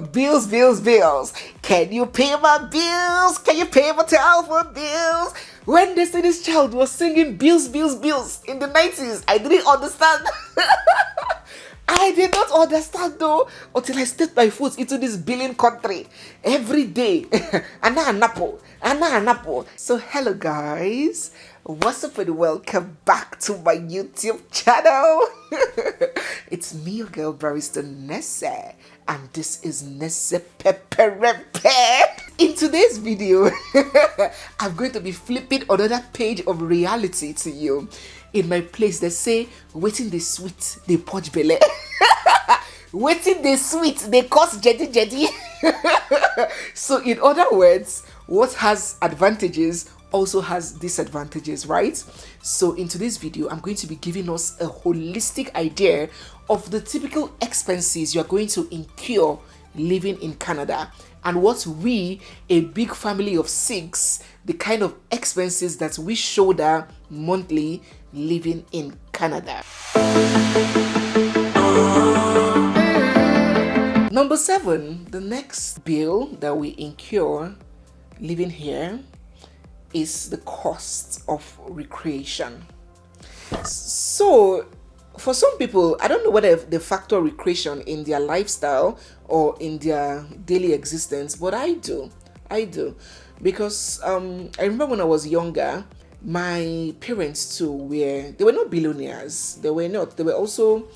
Bills, bills, bills. Can you pay my bills? Can you pay my telephone bills? When Destiny's Child was singing bills, bills, bills in the 90s, I didn't understand. I did not understand though until I stepped my foot into this billing country every day. Anapo. So hello guys, what's up and welcome back to my YouTube channel. It's me, your girl barrister NEZE, and this is NEZE Peperempe. In today's video, I'm going to be flipping another page of reality to you. In my place, they say, waiting the sweet, they punch belly. Waiting the sweet, they cause jetty. So in other words, what has advantages also has disadvantages, right? So in today's video, I'm going to be giving us a holistic idea of the typical expenses you're going to incur living in Canada, and what we, a big family of 6, the kind of expenses that we shoulder monthly living in Canada. Number 7, the next bill that we incur living here is the cost of recreation. So for some people, I don't know whether they factor recreation in their lifestyle or in their daily existence, but I do because I remember when I was younger, my parents too they were not billionaires. They were also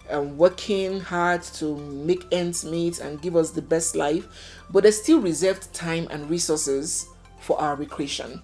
working hard to make ends meet and give us the best life, but they still reserved time and resources for our recreation.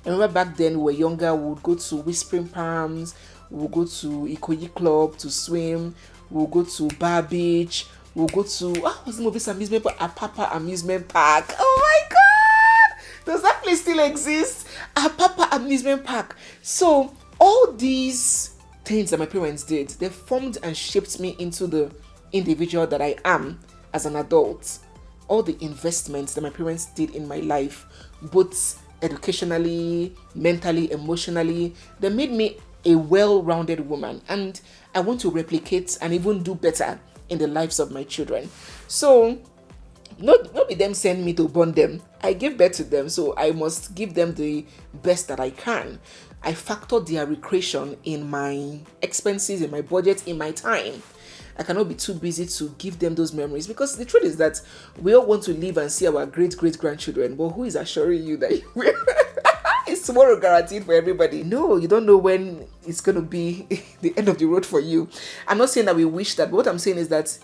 I remember back then we were younger, we would go to Whispering Palms, we would go to Ikoyi Club to swim, we would go to Bar Beach, we would go to what's the movie amusement park? Apapa Amusement Park. Oh my god! Does that place still exist? Apapa Amusement Park. So all these things that my parents did, they formed and shaped me into the individual that I am as an adult. All the investments that my parents did in my life, both educationally, mentally, emotionally, they made me a well-rounded woman, and I want to replicate and even do better in the lives of my children. So not be them send me to born them. I give birth to them, so I must give them the best that I can. I factor their recreation in my expenses, in my budget, in my time. I cannot be too busy to give them those memories, because the truth is that we all want to live and see our great-great-grandchildren, but who is assuring you that you will? Is tomorrow guaranteed for everybody? No, you don't know when it's going to be the end of the road for you. I'm not saying that we wish that, but what I'm saying is that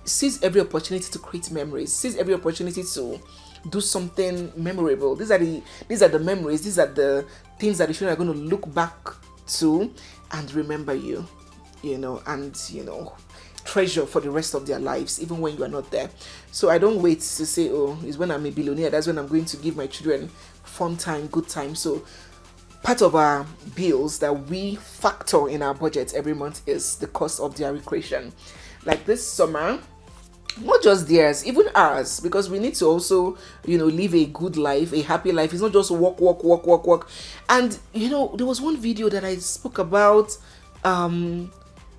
seize every opportunity to create memories. Seize every opportunity to do something memorable. These are the memories. These are the things that the children are going to look back to and remember you, and treasure for the rest of their lives, even when you are not there. So I don't wait to say, oh, it's when I'm a billionaire, that's when I'm going to give my children fun time, good time. So part of our bills that we factor in our budget every month is the cost of their recreation. Like this summer, not just theirs, even ours, because we need to also, live a good life, a happy life. It's not just work. And, there was one video that I spoke about,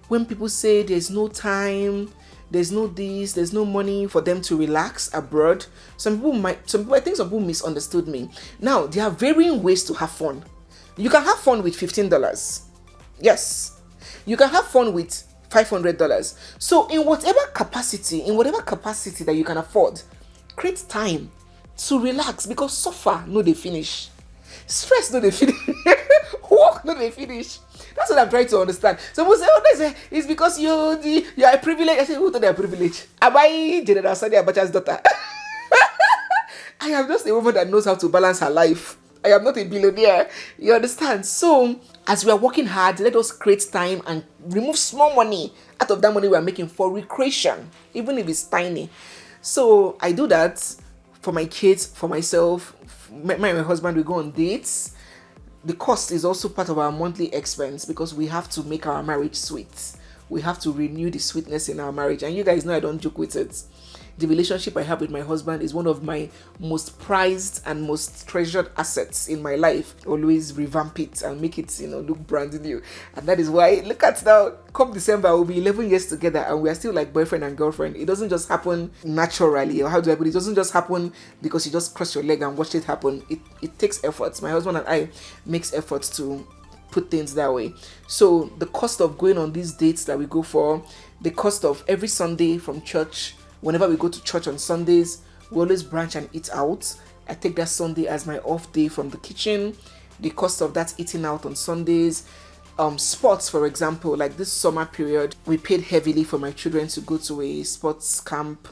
when people say there's no time, there's no this, there's no money for them to relax abroad. I think some people misunderstood me. Now, there are varying ways to have fun. You can have fun with $15. Yes. You can have fun with $500. So in whatever capacity that you can afford, create time to relax, because suffer no they finish. Stress no they finish. Work no they finish. That's what I'm trying to understand. So people say, it's because you are a privilege. I say, who thought they are privileged? Am I General Sani Abacha's daughter? I am just a woman that knows how to balance her life. I am not a billionaire. You understand? So as we are working hard, let us create time and remove small money out of that money we are making for recreation, even if it's tiny. So I do that for my kids, for myself. My husband, we go on dates. The cost is also part of our monthly expense, because we have to make our marriage sweet. We have to renew the sweetness in our marriage. And you guys know I don't joke with it. the relationship I have with my husband is one of my most prized and most treasured assets in my life. Always revamp it and make it, look brand new. And that is why, look at now, come December, we'll be 11 years together and we are still like boyfriend and girlfriend. It doesn't just happen naturally, or how do I put it? It doesn't just happen because you just cross your leg and watch it happen. It takes efforts. My husband and I makes efforts to put things that way. So the cost of going on these dates that we go for, the cost of every Sunday from church, whenever we go to church on Sundays, we always branch and eat out. I take that Sunday as my off day from the kitchen. The cost of that eating out on Sundays. Sports, for example, like this summer period, we paid heavily for my children to go to a sports camp,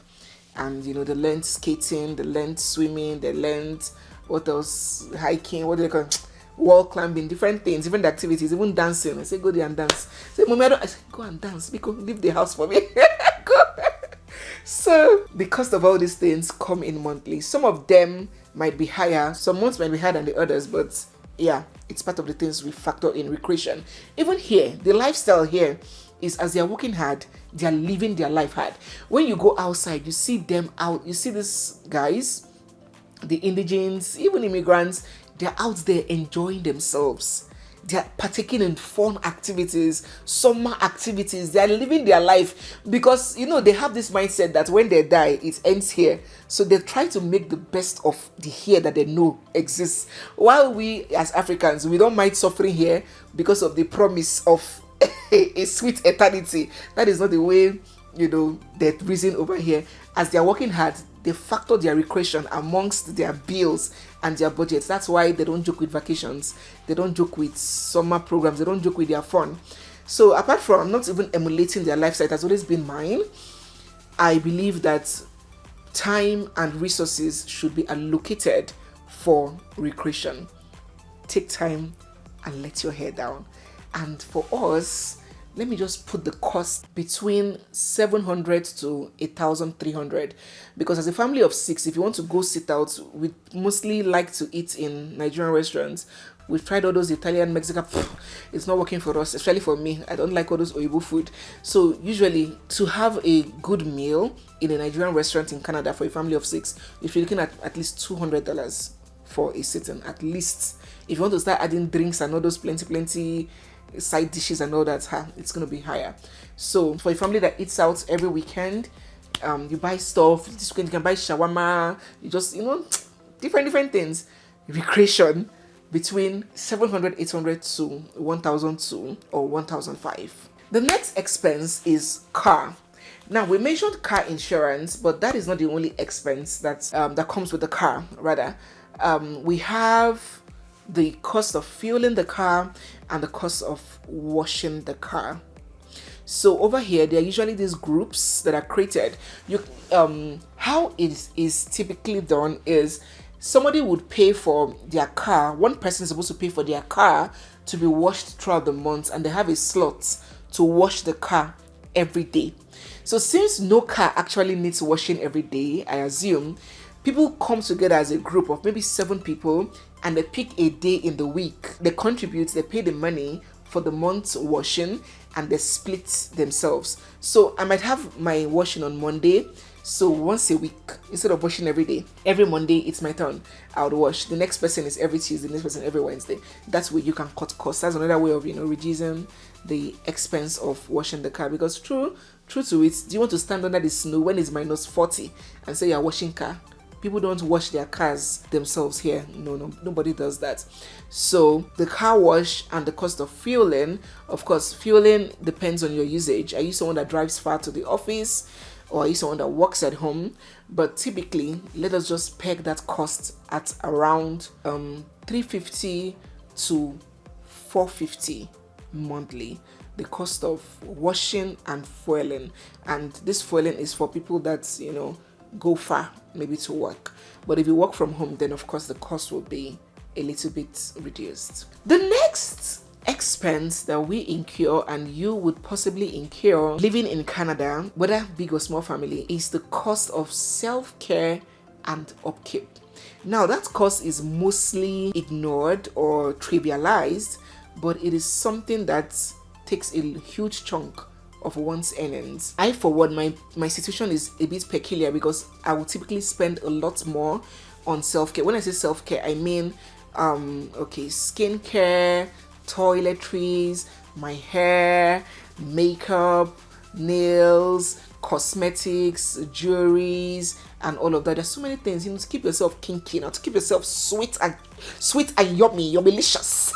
and they learned skating, they learned swimming, they learned what else, hiking, what do they call it? Wall climbing, different things, different activities, even dancing. I say go there and dance. Say, Mommy, I say go and dance because leave the house for me. Go. So the cost of all these things come in monthly. Some of them might be higher, some months might be higher than the others, but yeah, it's part of the things we factor in recreation. Even here, the lifestyle here is as they're working hard, they're living their life hard. When you go outside, you see them out, you see these guys, the indigents, even immigrants, they're out there enjoying themselves. They're partaking in fun activities, summer activities. They're living their life because, they have this mindset that when they die, it ends here. So they try to make the best of the here that they know exists. While we as Africans, we don't mind suffering here because of the promise of a sweet eternity. That is not the way, they're reason over here. As they're working hard, they factor their recreation amongst their bills and their budgets. That's why they don't joke with vacations. They don't joke with summer programs. They don't joke with their fun. So apart from not even emulating their lifestyle, it has always been mine. I believe that time and resources should be allocated for recreation. Take time and let your hair down. And for us, let me just put the cost between 700 to 1,300, because as a family of 6, if you want to go sit out, we mostly like to eat in Nigerian restaurants. We've tried all those Italian, Mexican, it's not working for us, especially for me. I don't like all those Oyibo food. So usually to have a good meal in a Nigerian restaurant in Canada for a family of 6, if you're looking at least $200 for a sitting, at least. If you want to start adding drinks and all those plenty side dishes and all that, it's going to be higher. So for a family that eats out every weekend, you buy stuff. This weekend you can buy shawarma, you just different things. Recreation between 700, 800 to 1,002 or 1,005. The next expense is car. Now we mentioned car insurance, but that is not the only expense that comes with the car. Rather, we have the cost of fueling the car and the cost of washing the car. So over here, there are usually these groups that are created. How it is typically done is somebody would pay for their car. One person is supposed to pay for their car to be washed throughout the month, and they have a slot to wash the car every day. So since no car actually needs washing every day, I assume people come together as a group of maybe 7 people and they pick a day in the week. They contribute, they pay the money for the month's washing, and they split themselves. So I might have my washing on Monday. So once a week, instead of washing every day, every Monday it's my turn. I would wash. The next person is every Tuesday, the next person every Wednesday. That's where you can cut costs. That's another way of reducing the expense of washing the car. Because true to it, do you want to stand under the snow when it's minus 40 and say you're washing car? People don't wash their cars themselves here. No, nobody does that. So the car wash and the cost of fueling, of course, fueling depends on your usage. Are you someone that drives far to the office, or are you someone that works at home? But typically, let us just peg that cost at around $350 to $450 monthly. The cost of washing and fueling, and this fueling is for people that go far, maybe to work. But if you work from home, then of course the cost will be a little bit reduced. The next expense that we incur, and you would possibly incur living in Canada, whether big or small family, is the cost of self-care and upkeep. Now that cost is mostly ignored or trivialized, but it is something that takes a huge chunk of one's earnings. I, for one, my situation is a bit peculiar because I will typically spend a lot more on self-care. When I say self-care, I mean okay, skincare, toiletries, my hair, makeup, nails, cosmetics, jewelries, and all of that. There's so many things, to keep yourself kinky, to keep yourself sweet and yummy, you're delicious.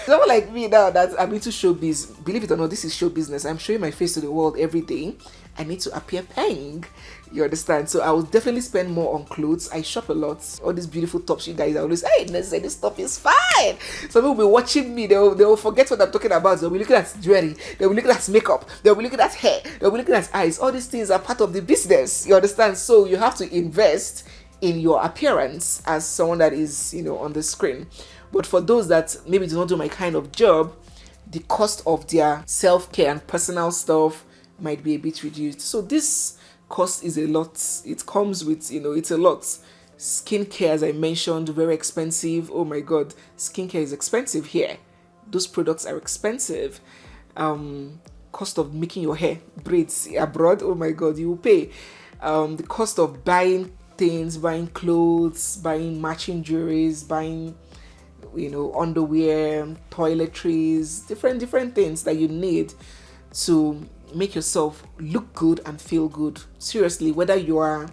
Someone like me now that I'm into showbiz, believe it or not, this is show business. I'm showing my face to the world every day. I need to appear pink. You understand? So I will definitely spend more on clothes. I shop a lot. All these beautiful tops you guys are always, hey, NEZE, this top is fine. Some people will be watching me. They will forget what I'm talking about. They'll be looking at jewelry. They'll be looking at makeup. They'll be looking at hair. They'll be looking at eyes. All these things are part of the business. You understand? So you have to invest in your appearance as someone that is, on the screen. But for those that maybe do not do my kind of job, the cost of their self-care and personal stuff might be a bit reduced. So this cost is a lot. It comes with, it's a lot. Skincare, as I mentioned, very expensive. Oh my God, skincare is expensive here. Those products are expensive. Cost of making your hair braids abroad, oh my God, you will pay. The cost of buying things, buying clothes, buying matching jewelries, buying underwear, toiletries, different things that you need to make yourself look good and feel good. Seriously, whether you are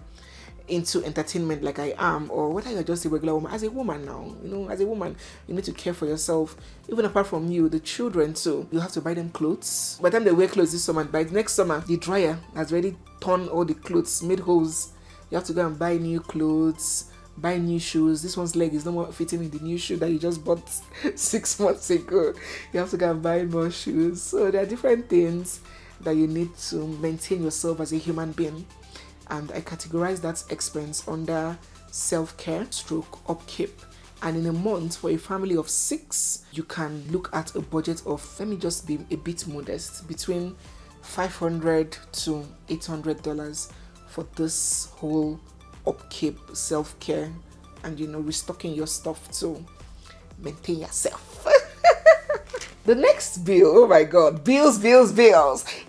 into entertainment like I am, or whether you're just a regular woman. As a woman now, as a woman, you need to care for yourself. Even apart from you, the children too. You have to buy them clothes. By the time they wear clothes this summer, by next summer, the dryer has already torn all the clothes, made holes. You have to go and buy new clothes, buy new shoes. This one's leg is no more fitting in the new shoe that you just bought 6 months ago. You have to go and buy more shoes. So there are different things that you need to maintain yourself as a human being. And I categorize that expense under self-care stroke upkeep. And in a month, for a family of 6, you can look at a budget of, let me just be a bit modest, between $500 to $800 for this whole upkeep, self-care, and restocking your stuff to maintain yourself. The next bill, oh my God, bills.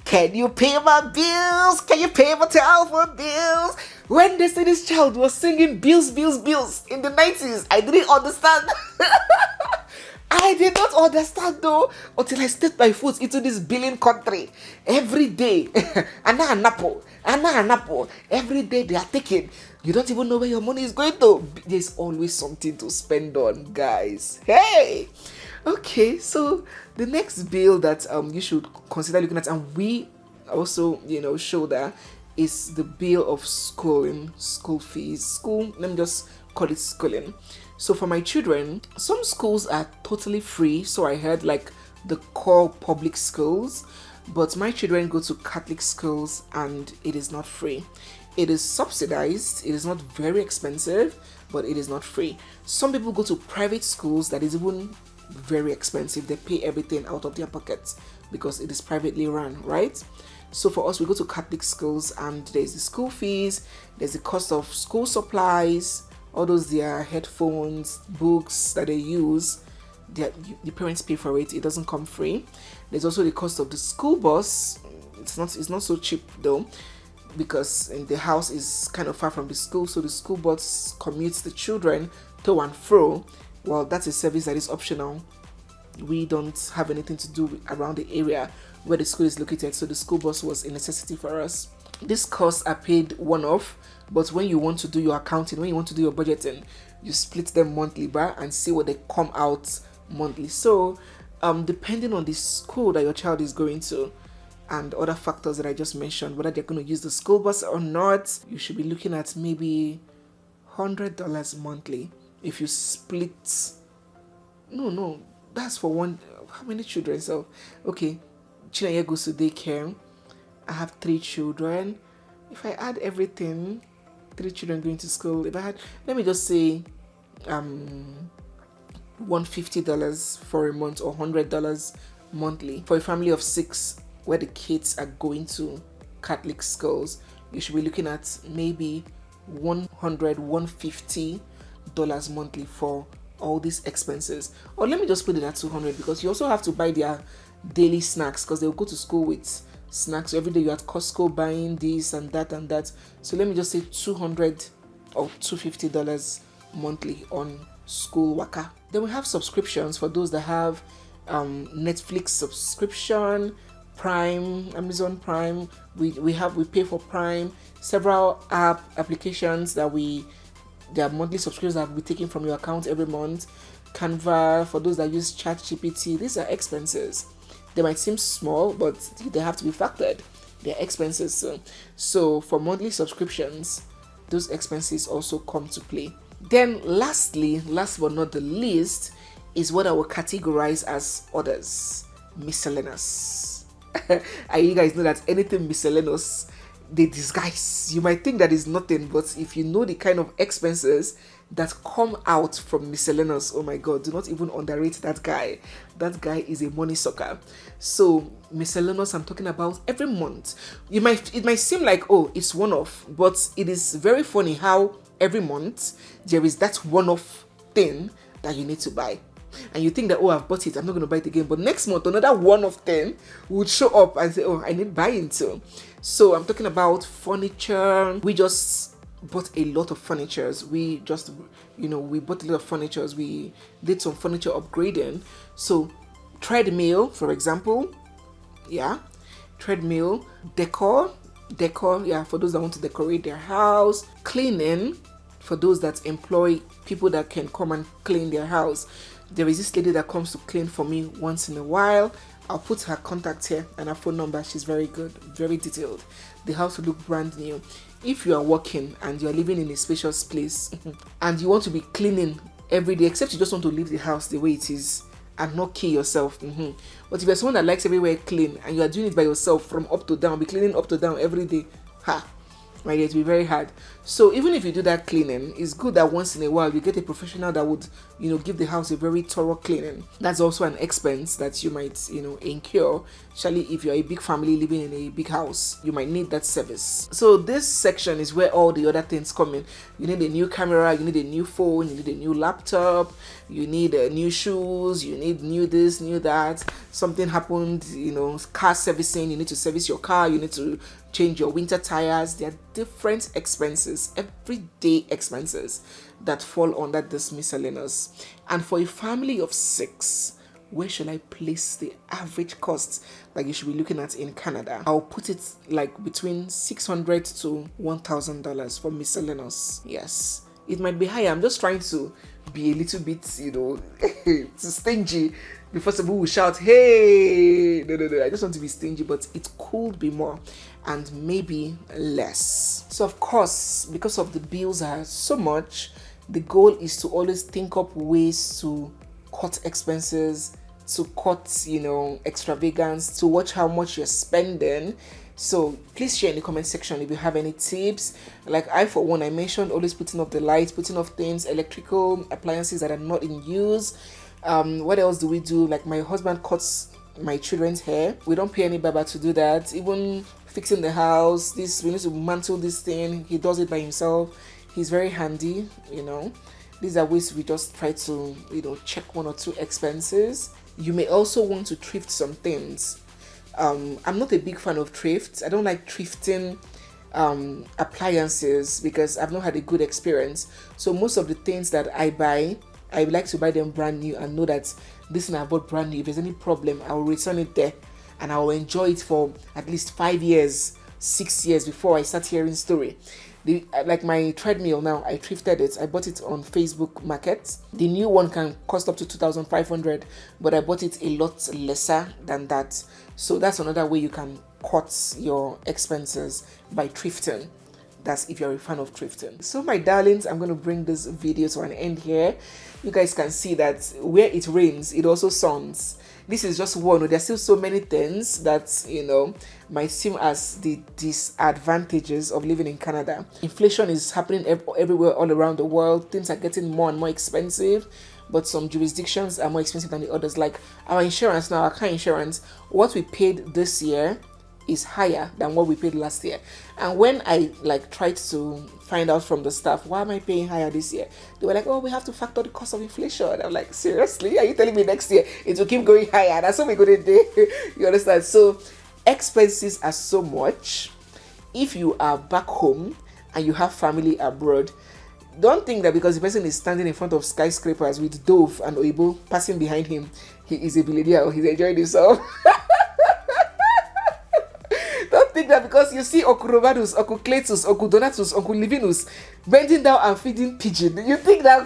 Can you pay my bills? Can you pay my telephone bills? When Destiny's Child was singing bills in the 90s, I didn't understand. I did not understand though until I stepped my foot into this billing country. Every day, Anna every day they are taking. You don't even know where your money is going to. There's always something to spend on, guys. Hey! Okay, so the next bill that you should consider looking at, and we also, shoulder, is the bill of schooling, school fees. Let me just call it schooling. So for my children, some schools are totally free. So I heard, like the core public schools, but my children go to Catholic schools and it is not free. It is subsidized. It is not very expensive, but it is not free. Some people go to private schools that is even very expensive. They pay everything out of their pockets because it is privately run, right? So for us, we go to Catholic schools and there's the school fees, there's the cost of school supplies, all those their headphones, books that they use. The parents pay for it. It doesn't come free. There's also the cost of the school bus. It's not so cheap though, because the house is kind of far from the school, so the school bus commutes the children to and fro. Well, that's a service that is optional. We don't have anything to do around the area where the school is located, so the school bus was a necessity for us. These costs are paid one-off, but when you want to do your accounting, when you want to do your budgeting, you split them monthly and see what they come out monthly. So depending on the school that your child is going to and other factors that I just mentioned, whether they're going to use the school bus or not, you should be looking at maybe $100 monthly. If you split, no, that's for one. How many children? So, okay, Chinaya goes to daycare. I have 3 children. If I add everything, 3 children going to school. If I had, let me just say, $150 for a month or $100 monthly for a family of 6, where the kids are going to Catholic schools, you should be looking at maybe $150 monthly for all these expenses. Or let me just put it at $200, because you also have to buy their daily snacks, because they'll go to school with snacks. So every day you're at Costco buying this and that and that. So let me just say $200 or $250 monthly on school waka. Then we have subscriptions for those that have Netflix subscription, Prime, Amazon Prime. We pay for Prime, several applications that there are monthly subscriptions that will be taken from your account every month. Canva, for those that use ChatGPT. These are expenses. They might seem small, but they have to be factored. They're expenses. So for monthly subscriptions, those expenses also come to play. Then lastly, last but not the least, is what I will categorize as others. Miscellaneous. And you guys know that anything miscellaneous, they disguise. You might think that is nothing, but if you know the kind of expenses that come out from miscellaneous, oh my god, do not even underrate that guy. That guy is a money sucker. So miscellaneous, I'm talking about every month. It might seem like, oh, it's one-off, but it is very funny how every month there is that one-off thing that you need to buy. And you think that, oh, I've bought it, I'm not going to buy it again. But next month, another one-off thing would show up and say, oh, I need buying too. So I'm talking about furniture. We just bought a lot of furnitures. We bought a lot of furnitures. We did some furniture upgrading. So treadmill, for example. Yeah. Treadmill. Decor, yeah, for those that want to decorate their house. Cleaning, for those that employ people that can come and clean their house. There is this lady that comes to clean for me once in a while. I'll put her contact here and her phone number. She's very good, very detailed. The house will look brand new. If you are working and you're living in a spacious place and you want to be cleaning every day, except you just want to leave the house the way it is and not kill yourself. But if you're someone that likes everywhere clean and you are doing it by yourself from up to down, be cleaning up to down every day, my dear, it will be very hard. So even if you do that cleaning, it's good that once in a while you get a professional that would, give the house a very thorough cleaning. That's also an expense that you might, incur, especially if you're a big family living in a big house. You might need that service. So this section is where all the other things come in. You need a new camera, you need a new phone, you need a new laptop, you need new shoes, you need new this, new that. Something happened, car servicing, you need to service your car, you need to change your winter tires. There are different expenses, everyday expenses that fall under this miscellaneous. And for a family of 6, where should I place the average cost that you should be looking at in Canada? I'll put it like between $600 to $1,000 for miscellaneous. Yes, it might be higher. I'm just trying to be a little bit, stingy before some people will shout, hey, no, I just want to be stingy, but it could be more and maybe less. So of course, because of the bills are so much, the goal is to always think up ways to cut expenses, to cut, extravagance, to watch how much you're spending. So please share in the comment section if you have any tips. Like I, for one, I mentioned always putting off the lights, putting off things, electrical appliances that are not in use. What else do we do? Like my husband cuts my children's hair. We don't pay any barber to do that. Even fixing the house, we need to mantle this thing. He does it by himself. He's very handy, These are ways we just try to, check 1 or 2 expenses. You may also want to thrift some things. I'm not a big fan of thrift. I don't like thrifting appliances because I've not had a good experience. So most of the things that I buy, I like to buy them brand new and know that this thing I bought brand new. If there's any problem, I will return it there and I will enjoy it for at least 5 years, 6 years before I start hearing story. Like my treadmill now, I thrifted it. I bought it on Facebook Market. The new one can cost up to $2,500, but I bought it a lot lesser than that. So that's another way you can cut your expenses by thrifting. That's if you're a fan of thrifting. So my darlings, I'm going to bring this video to an end here. You guys can see that where it rains, it also suns. This is just one. There's still so many things that, might seem as the disadvantages of living in Canada. Inflation is happening everywhere all around the world. Things are getting more and more expensive, but some jurisdictions are more expensive than the others. Like our insurance now, our car insurance, what we paid this year is higher than what we paid last year. And when I like tried to find out from the staff, why am I paying higher this year? They were like, oh, we have to factor the cost of inflation. I'm like, seriously? Are you telling me next year it will keep going higher? That's what we're going to do. You understand? So expenses are so much. If you are back home and you have family abroad, don't think that because the person is standing in front of skyscrapers with Dove and Oibo passing behind him, he is a billionaire or he's enjoying himself. Don't think that because you see Uncle Romanus, Uncle Cletus, Uncle Donatus, Uncle Livinus bending down and feeding pigeon, you think that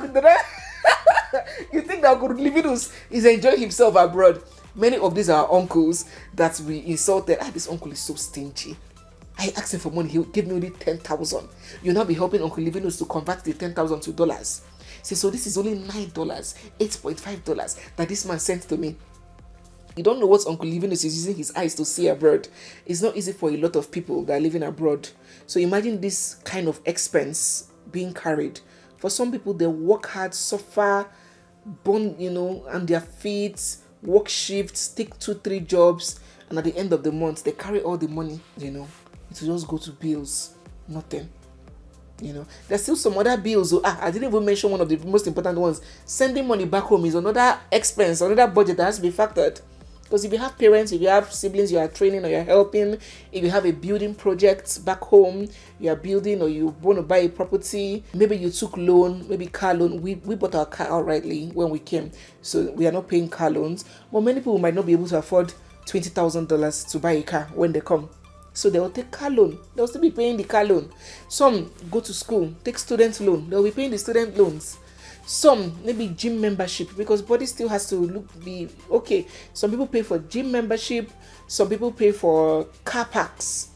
Uncle Livinus is enjoying himself abroad. Many of these are uncles that we insulted. This uncle is so stingy. I asked him for money, he'll give me only 10,000. You'll now be helping Uncle Livinus to convert the 10,000 to dollars. Say, so this is only $9, $8.5 that this man sent to me. You don't know what Uncle Livinus is using his eyes to see abroad. It's not easy for a lot of people that are living abroad. So imagine this kind of expense being carried. For some people, they work hard, suffer, burn, on their feet, work shifts, take 2-3 jobs, and at the end of the month, they carry all the money, It will just go to bills, nothing. There's still some other bills. I didn't even mention one of the most important ones. Sending money back home is another expense, another budget that has to be factored. Because if you have parents, if you have siblings you are training or you're helping, if you have a building project back home, you are building or you want to buy a property, maybe you took loan, maybe car loan. We bought our car outrightly when we came, so we are not paying car loans. But many people might not be able to afford $20,000 to buy a car when they come. So they will take car loan. They'll still be paying the car loan. Some go to school, take student loan. They'll be paying the student loans. Some maybe gym membership because body still has to be okay. Some people pay for gym membership. Some people pay for car parks.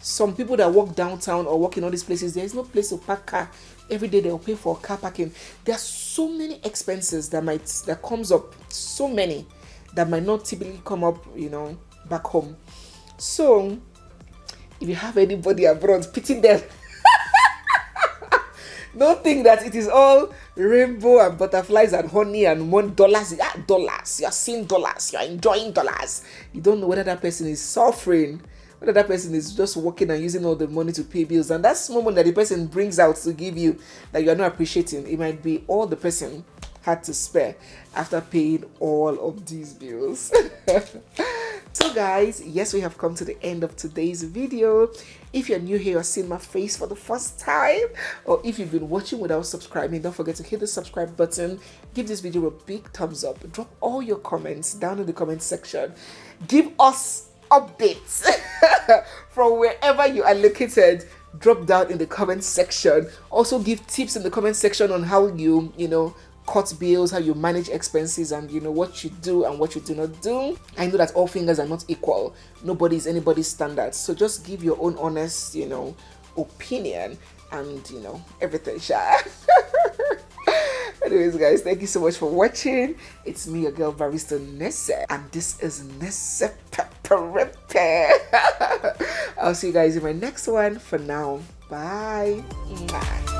Some people that work downtown or work in all these places, there is no place to park car. Every day they'll pay for car parking. There are so many expenses that comes up. So many that might not typically come up, back home. So if you have anybody abroad, pity them. Don't think that it is all rainbow and butterflies and honey and dollars. Dollars. You are seeing dollars. You are enjoying dollars. You don't know whether that person is suffering, whether that person is just working and using all the money to pay bills. And that small money that the person brings out to give you that you are not appreciating, it might be all the person had to spare after paying all of these bills. So guys, yes, we have come to the end of today's video. If you're new here or seeing my face for the first time, or if you've been watching without subscribing, don't forget to hit the subscribe button. Give this video a big thumbs up. Drop all your comments down in the comment section. Give us updates from wherever you are located. Drop down in the comment section. Also give tips in the comment section on how you cut bills, how you manage expenses, and what you do and what you do not do. I know that all fingers are not equal. Nobody is anybody's standard. So just give your own honest, opinion and everything. Anyways, guys, thank you so much for watching. It's me, your girl Barrister NEZE, and this is NEZE Peperempe. I'll see you guys in my next one. For now, bye. Mwah.